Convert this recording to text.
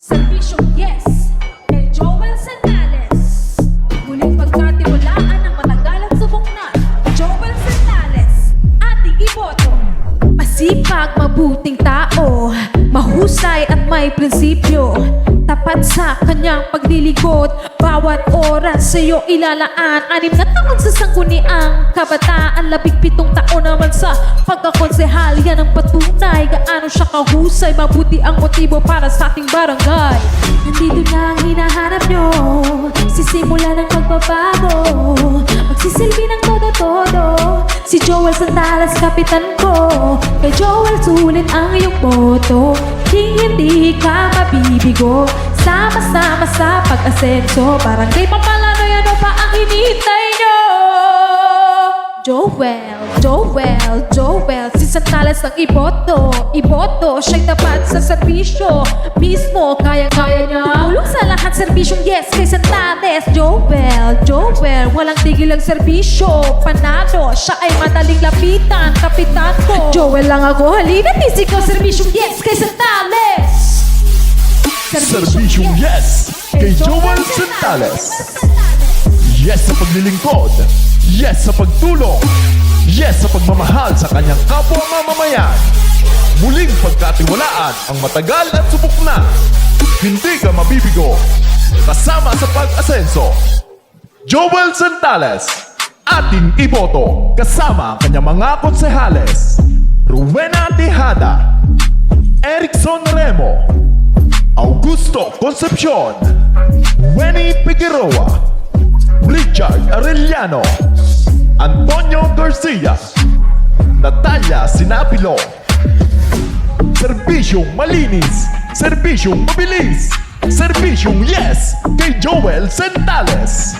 Servisyong yes, kay Joel Sentales. Muling pagkatiwalaan ng matagal at subok na Joel Sentales, ating iboto. Masipag, mabuting tao, mahusay at may prinsipyo. Tapat sa kanyang paglilingkod, bawat oras sa'yo ilalaan. 6 na taon sa sangguniang kabataan, 17 taon naman sa pagkakonsehal. Yan ang patunay, gaano siya kahusay, mabuti ang motibo para sa ating barangay. Nandito na ang hinahanap nyo, sisimula ng pagbabago, magsisilbi ng todo-todo. Si Joel Sentales, kapitan ko, kay Joel sulit ang iyong boto. Hindi ka mabibigo, sama-sama sa pag-asenso. Barangay Pampalano, yan pa ang hinihintay nyo. Joel, si Sentales ang iboto, siya'y tapat sa serbisyo mismo, kaya-kaya niya tulong sa lahat, serbisyong yes kay Sentales. Joel, walang tigil ang serbisyo, panalo, siya ay madaling lapitan, kapitan ko. Joel lang ako, halina tisig ko, serbisyong yes kay Sentales. Serbisyong yes kay Joel Sentales. Yes sa paglilingkod, yes sa pagtulong, yes sa pagmamahal sa kanyang kapwa mamamayan. Muling pagkatiwalaan ang matagal at subok na. Hindi ka mabibigo, kasama sa pag-asenso. Joel Sentales, ating iboto, kasama ang kanyang mga konsehales. Rowena Tejada, Erickson Remo, Augusto Concepcion, Wenny Figueroa, Richard Arellano, Antonio Garcia, Natalia Sinapilo. Serbisyong malinis, serbisyong mabilis, serbisyong yes kay Joel Sentales.